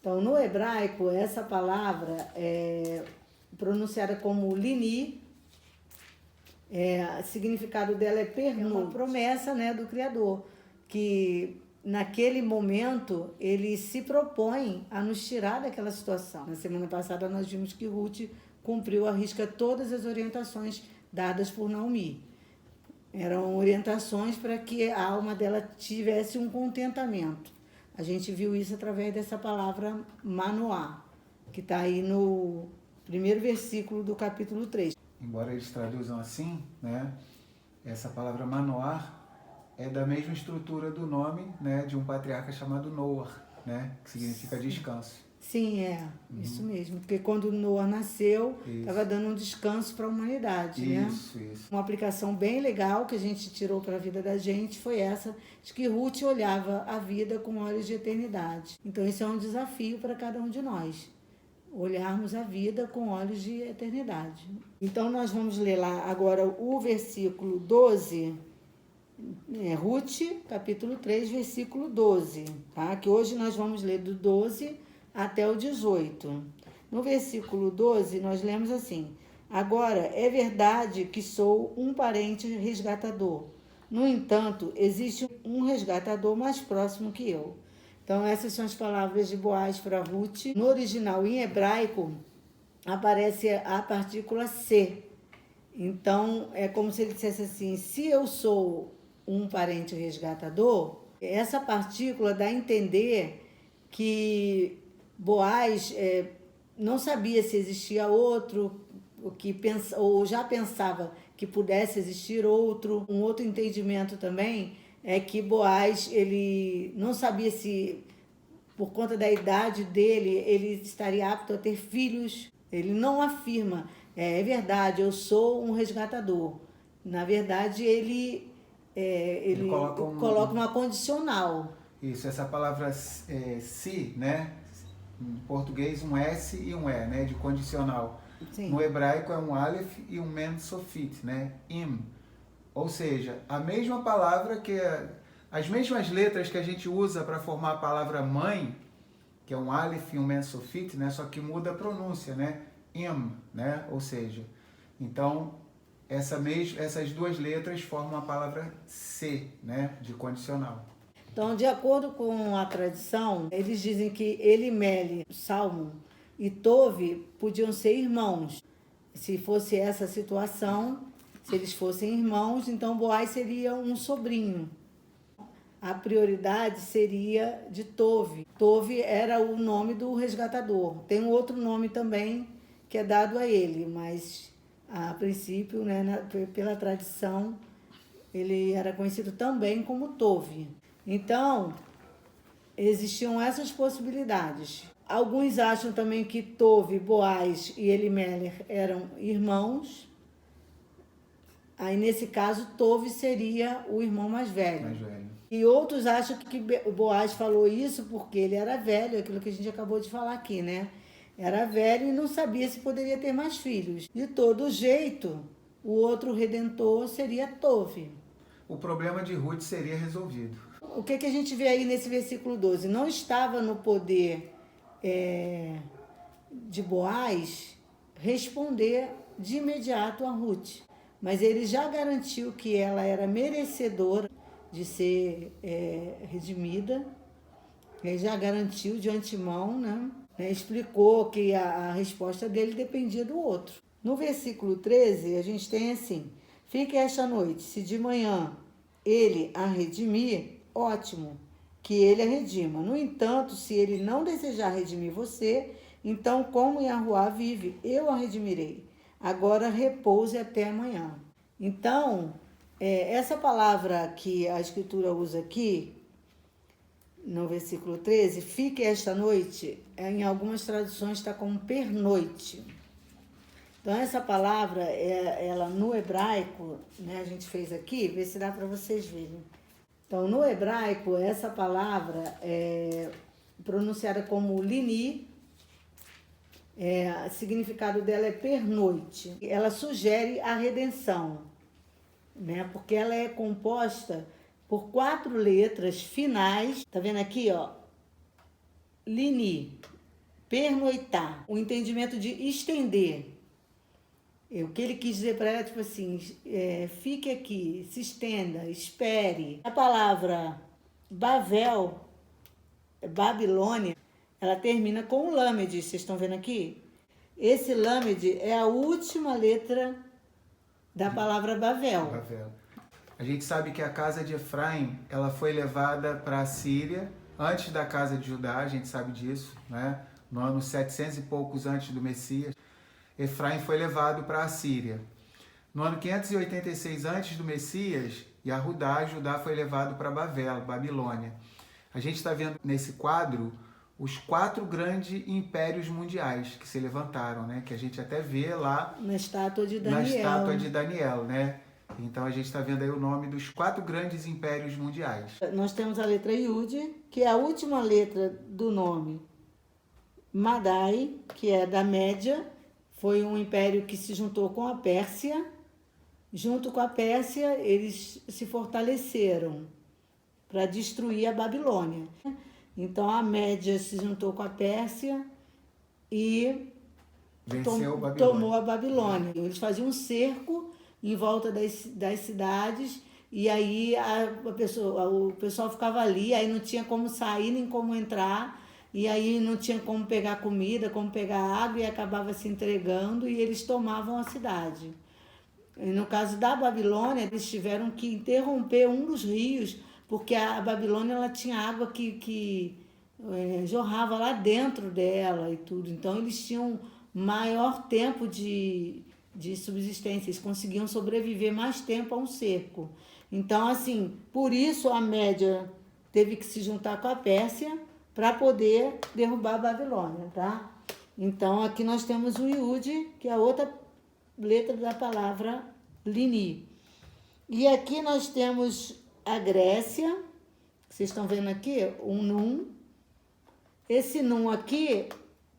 Então, no hebraico, essa palavra é pronunciada como lini, significado dela é pernoite, é uma promessa, né, do Criador, que naquele momento ele se propõe a nos tirar daquela situação. Na semana passada nós vimos que Ruth cumpriu à risca todas as orientações dadas por Naomi. Eram orientações para que a alma dela tivesse um contentamento. A gente viu isso através dessa palavra manoá, que está aí no primeiro versículo do capítulo 3. Embora eles traduzam assim, né, essa palavra manoar é da mesma estrutura do nome, né, de um patriarca chamado Noah, né, que significa descanso. Sim, isso mesmo. Porque quando Noah nasceu, estava dando um descanso para a humanidade, né? Isso. Uma aplicação bem legal que a gente tirou para a vida da gente foi essa, de que Ruth olhava a vida com olhos de eternidade. Então, isso é um desafio para cada um de nós, olharmos a vida com olhos de eternidade. Então, nós vamos ler lá agora o versículo 12, Ruth, capítulo 3, versículo 12, tá? Que hoje nós vamos ler do 12 até o 18. No versículo 12, nós lemos assim: agora, é verdade que sou um parente resgatador. No entanto, existe um resgatador mais próximo que eu. Então, essas são as palavras de Boaz para Ruth. No original, em hebraico, aparece a partícula se. Então, é como se ele dissesse assim: se eu sou um parente resgatador, essa partícula dá a entender que Boaz não sabia se existia outro, ou já pensava que pudesse existir outro. Um outro entendimento também é que Boaz, ele não sabia se, por conta da idade dele, ele estaria apto a ter filhos. Ele não afirma, é verdade, eu sou um resgatador. Na verdade, ele coloca uma condicional. Isso, essa palavra se, né? Em português um S e um E, né? De condicional. Sim. No hebraico é um Aleph e um Mem Sofit, né? Im. Ou seja, a mesma palavra as mesmas letras que a gente usa para formar a palavra mãe, que é um Aleph e um Mem Sofit, né? Só que muda a pronúncia, né? Im, né? Ou seja, então essas duas letras formam a palavra se, né? De condicional. Então, de acordo com a tradição, eles dizem que Elimele, Salmo e Tove podiam ser irmãos. Se fosse essa situação, se eles fossem irmãos, então Boaz seria um sobrinho. A prioridade seria de Tove. Tove era o nome do resgatador. Tem um outro nome também que é dado a ele, mas a princípio, né, pela tradição, ele era conhecido também como Tove. Então, existiam essas possibilidades. Alguns acham também que Tove, Boaz e Elimelech eram irmãos. Aí, nesse caso, Tove seria o irmão mais velho. E outros acham que Boaz falou isso porque ele era velho, aquilo que a gente acabou de falar aqui, né? Era velho e não sabia se poderia ter mais filhos. De todo jeito, o outro redentor seria Tove. O problema de Ruth seria resolvido. O que a gente vê aí nesse versículo 12? Não estava no poder de Boaz responder de imediato a Ruth, mas ele já garantiu que ela era merecedora de ser redimida. Ele já garantiu de antemão, né? Explicou que a resposta dele dependia do outro. No versículo 13, a gente tem assim: fique esta noite, se de manhã ele a redimir, ótimo, que ele a redima. No entanto, se ele não desejar redimir você, então, como Yahuwá vive, eu a redimirei. Agora repouse até amanhã. Então, essa palavra que a Escritura usa aqui, no versículo 13, fique esta noite, em algumas traduções está como pernoite. Então, essa palavra, ela no hebraico, né, a gente fez aqui, vê se dá para vocês verem. Então, no hebraico, essa palavra é pronunciada como lini, o significado dela é pernoite. Ela sugere a redenção, né, porque ela é composta por 4 letras finais. Tá vendo aqui, ó? Lini. pernoitar, o entendimento de estender. O que ele quis dizer para ela, tipo assim, fique aqui, se estenda, espere. A palavra Bavel, Babilônia, ela termina com um lâmede, vocês estão vendo aqui? Esse lâmede é a última letra da palavra Bavel. A gente sabe que a casa de Efraim, ela foi levada para a Síria antes da casa de Judá, a gente sabe disso, né? No ano 700 e poucos antes do Messias. Efraim foi levado para a Síria. No ano 586 antes do Messias, Judá foi levado para Babilônia. A gente está vendo nesse quadro os 4 grandes impérios mundiais que se levantaram, né? Que a gente até vê lá na estátua de Daniel. Na estátua de Daniel, né? Então a gente está vendo aí o nome dos 4 grandes impérios mundiais. Nós temos a letra Yud, que é a última letra do nome Madai, que é da Média. Foi um império que se juntou com a Pérsia. Junto com a Pérsia, eles se fortaleceram para destruir a Babilônia. Então, a Média se juntou com a Pérsia e tomou a Babilônia. Eles faziam um cerco em volta das cidades e aí o pessoal ficava ali, aí não tinha como sair nem como entrar. E aí não tinha como pegar comida, como pegar água e acabava se entregando e eles tomavam a cidade. E no caso da Babilônia, eles tiveram que interromper um dos rios, porque a Babilônia ela tinha água que jorrava lá dentro dela e tudo. Então eles tinham maior tempo de subsistência, eles conseguiam sobreviver mais tempo a um cerco. Então, assim, por isso a Média teve que se juntar com a Pérsia para poder derrubar a Babilônia, tá? Então, aqui nós temos o Yud, que é a outra letra da palavra Lini. E aqui nós temos a Grécia, vocês estão vendo aqui, um Nun. Esse Nun aqui,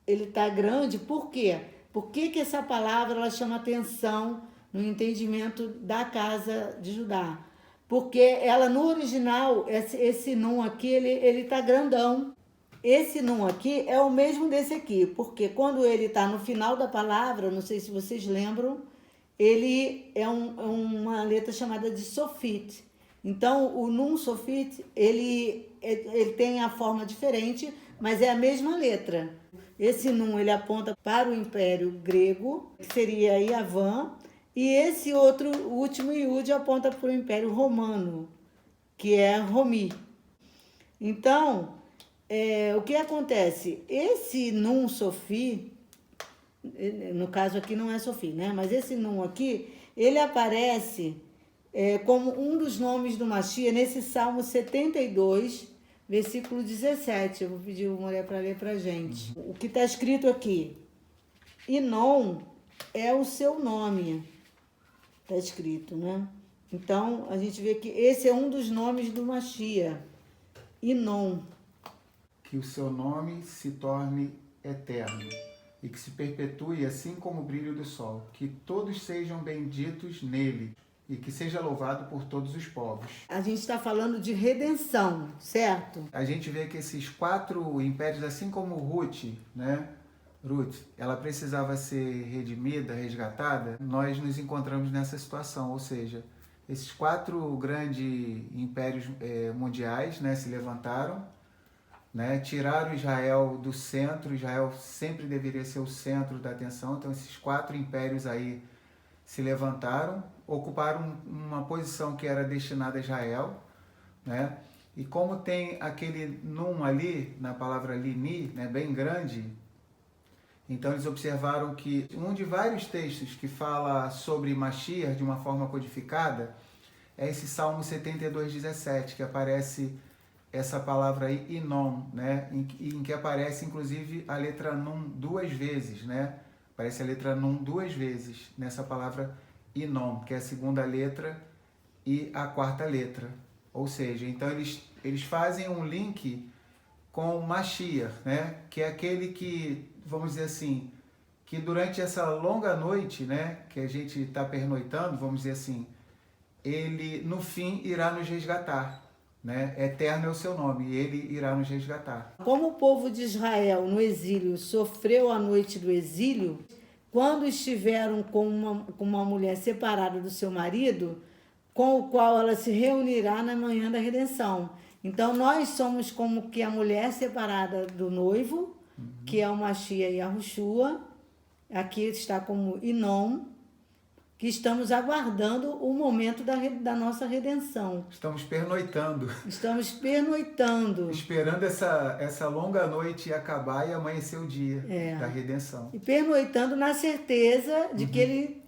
ele tá grande, por quê? Por que essa palavra ela chama atenção no entendimento da casa de Judá? Porque ela, no original, esse Nun aqui, ele tá grandão. Esse Nun aqui é o mesmo desse aqui, porque quando ele está no final da palavra, não sei se vocês lembram, ele é uma letra chamada de sofit. Então, o Nun sofit, ele tem a forma diferente, mas é a mesma letra. Esse Nun, ele aponta para o Império Grego, que seria Yavan, e esse outro, o último Yud, aponta para o Império Romano, que é Romi. Então, o que acontece? Esse Nun Sofi, no caso aqui não é Sofi, né? Mas esse Nun aqui, ele aparece como um dos nomes do Mashiach nesse Salmo 72, versículo 17. Eu vou pedir o Moré para ler para a gente. O que está escrito aqui? Inon é o seu nome. Está escrito, né? Então, a gente vê que esse é um dos nomes do Mashiach. Inon. Que o seu nome se torne eterno e que se perpetue assim como o brilho do sol. Que todos sejam benditos nele e que seja louvado por todos os povos. A gente está falando de redenção, certo? A gente vê que esses 4 impérios, assim como Ruth, né? Ruth, ela precisava ser redimida, resgatada. Nós nos encontramos nessa situação, ou seja, esses 4 grandes impérios mundiais, né, se levantaram, né, tiraram Israel do centro. Israel sempre deveria ser o centro da atenção. Então esses 4 impérios aí se levantaram, ocuparam uma posição que era destinada a Israel, né? E como tem aquele Nun ali, na palavra Lini, né, bem grande, então eles observaram que um de vários textos que fala sobre Mashiach de uma forma codificada é esse Salmo 72:17, que aparece essa palavra aí, Inon, né? Em que aparece inclusive a letra Nun 2 vezes, né? Aparece a letra Nun 2 vezes nessa palavra Inon, que é a segunda letra e a quarta letra. Ou seja, então eles fazem um link com Mashiach, né? Que é aquele que, vamos dizer assim, que durante essa longa noite, né, que a gente está pernoitando, vamos dizer assim, ele no fim irá nos resgatar, né? Eterno é o seu nome, e ele irá nos resgatar. Como o povo de Israel no exílio sofreu a noite do exílio, quando estiveram com uma mulher separada do seu marido, com o qual ela se reunirá na manhã da redenção. Então nós somos como que a mulher separada do noivo, que é o Mashiach e a Yahushua, aqui está como Inom, que estamos aguardando o momento da nossa redenção. Estamos pernoitando. Estamos pernoitando. Esperando essa longa noite acabar e amanhecer o dia da redenção. E pernoitando na certeza de que ele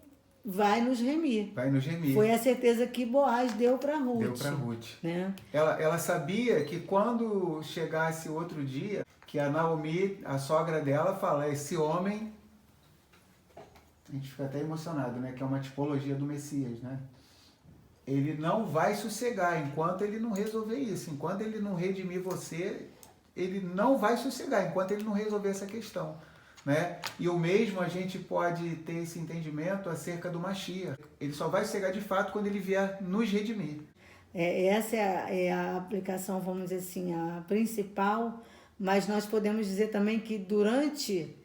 vai nos remir. Vai nos remir. Foi a certeza que Boaz deu para Ruth. Deu para Ruth. Né? Ela sabia que quando chegasse outro dia, que a Naomi, a sogra dela, fala, esse homem... A gente fica até emocionado, né? Que é uma tipologia do Messias, né? Ele não vai sossegar enquanto ele não resolver isso. Enquanto ele não redimir você, ele não vai sossegar enquanto ele não resolver essa questão, né? E o mesmo a gente pode ter esse entendimento acerca do Mashiach. Ele só vai sossegar de fato quando ele vier nos redimir. Essa é a aplicação, vamos dizer assim, a principal, mas nós podemos dizer também que durante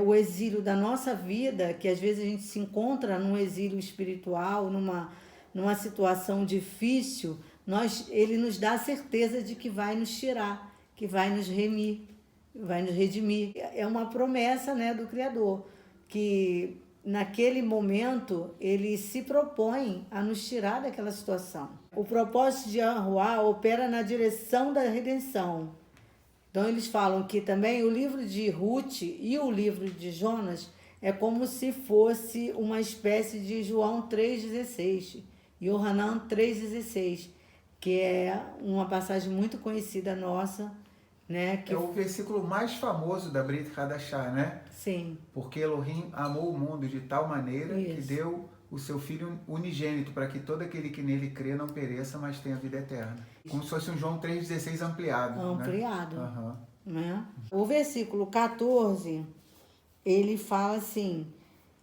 o exílio da nossa vida, que às vezes a gente se encontra num exílio espiritual, numa situação difícil, ele nos dá a certeza de que vai nos tirar, que vai nos remir, vai nos redimir. É uma promessa, né, do Criador, que naquele momento ele se propõe a nos tirar daquela situação. O propósito de Yahuwah opera na direção da redenção. Então eles falam que também o livro de Ruth e o livro de Jonas é como se fosse uma espécie de João 3,16 e Yohanan 3,16, que é uma passagem muito conhecida nossa, né? Que é o versículo mais famoso da Brit Hadashah, né? Sim. Porque Elohim amou o mundo de tal maneira que deu o seu Filho unigênito para que todo aquele que nele crê não pereça, mas tenha vida eterna. Como se fosse um João 3,16 ampliado. Ampliado. Né? Né? O versículo 14, ele fala assim,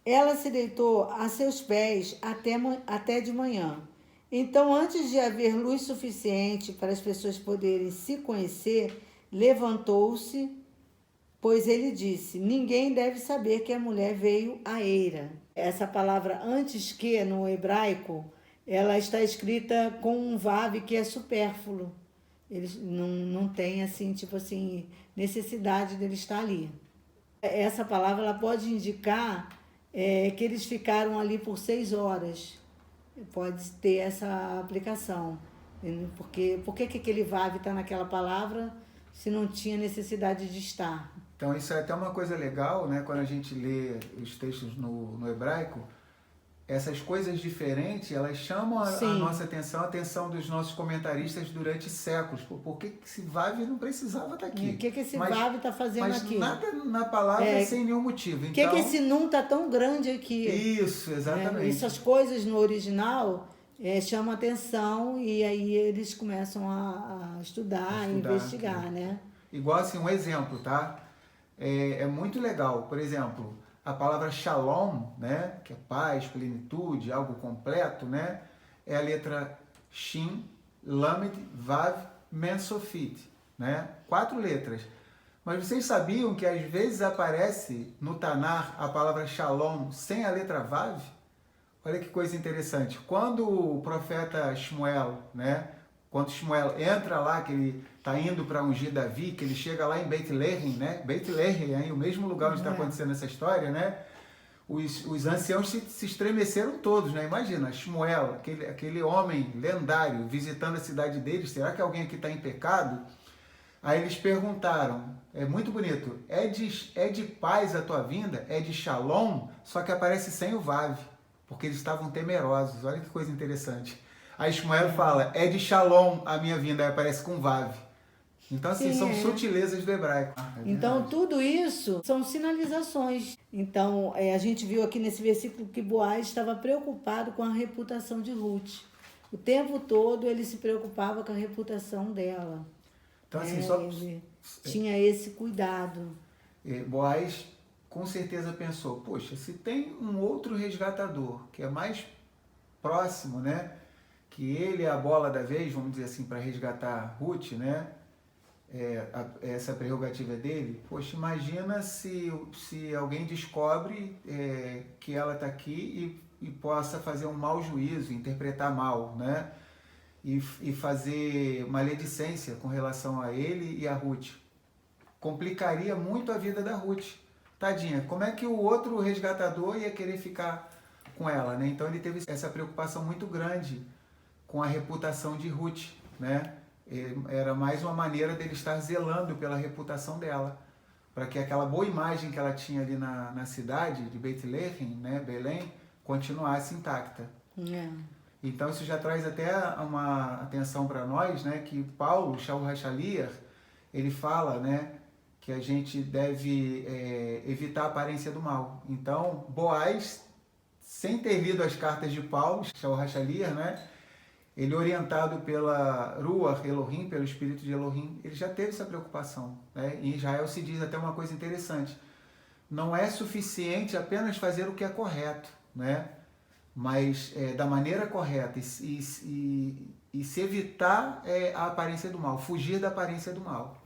ela se deitou a seus pés até de manhã. Então, antes de haver luz suficiente para as pessoas poderem se conhecer, levantou-se, pois ele disse, ninguém deve saber que a mulher veio à eira. Essa palavra antes que, no hebraico, ela está escrita com um vav que é supérfluo. Eles não tem, assim, tipo assim, necessidade dele estar ali. Essa palavra ela pode indicar que eles ficaram ali por 6 horas. Pode ter essa aplicação. Porque por que aquele vav está naquela palavra se não tinha necessidade de estar? Então isso é até uma coisa legal, né? Quando a gente lê os textos no hebraico, essas coisas diferentes, elas chamam a nossa atenção, a atenção dos nossos comentaristas durante séculos. Por que esse vav não precisava estar aqui? O que esse vav está fazendo aqui? Mas nada na palavra sem nenhum motivo. Por que esse nun está tão grande aqui? Isso, exatamente. Essas coisas no original chamam atenção e aí eles começam a estudar, a investigar, né? Igual assim, um exemplo, tá? É muito legal. Por exemplo, a palavra shalom, né, que é paz, plenitude, algo completo, né, é a letra Shin, Lamed, Vav, Men, Sofit, né? 4 letras. Mas vocês sabiam que às vezes aparece no Tanar a palavra shalom sem a letra Vav? Olha que coisa interessante. Quando o profeta Shmuel, né, quando Shmuel entra lá, que ele está indo para ungir Davi, que ele chega lá em Beit Lehem, né? Beit Lehem, o mesmo lugar onde está acontecendo essa história, né? Os anciãos se estremeceram todos, né? Imagina, Shmuel, aquele homem lendário, visitando a cidade deles, será que alguém aqui está em pecado? Aí eles perguntaram, é muito bonito, é de paz a tua vinda? É de shalom? Só que aparece sem o vav, porque eles estavam temerosos. Olha que coisa interessante. Aí Shmuel fala, é de shalom a minha vinda, aí aparece com vav. Então, assim, são sutilezas do hebraico. Então, tudo isso são sinalizações. Então, a gente viu aqui nesse versículo que Boaz estava preocupado com a reputação de Ruth. O tempo todo ele se preocupava com a reputação dela. Então, assim, ele tinha esse cuidado. Boaz, com certeza, pensou, poxa, se tem um outro resgatador que é mais próximo, né? que ele é a bola da vez, vamos dizer assim, para resgatar Ruth, né? Essa prerrogativa é dele. Poxa, imagina se alguém descobre que ela está aqui e possa fazer um mau juízo, interpretar mal, né? E fazer maledicência com relação a ele e a Ruth. Complicaria muito a vida da Ruth. Tadinha, como é que o outro resgatador ia querer ficar com ela, né? Então ele teve essa preocupação muito grande com a reputação de Ruth, né? Era mais uma maneira dele estar zelando pela reputação dela, para que aquela boa imagem que ela tinha ali na cidade de Beit-Lehem, né, Belém, continuasse intacta. Então isso já traz até uma atenção para nós, né, que Paulo, Shaul HaShaliach, ele fala, né, que a gente deve evitar a aparência do mal. Então, Boaz, sem ter lido as cartas de Paulo, Shaul HaShaliach, né, ele orientado pela Ruach Elohim, pelo Espírito de Elohim, ele já teve essa preocupação, né? Em Israel se diz até uma coisa interessante, não é suficiente apenas fazer o que é correto, né? Mas da maneira correta e se evitar a aparência do mal, fugir da aparência do mal.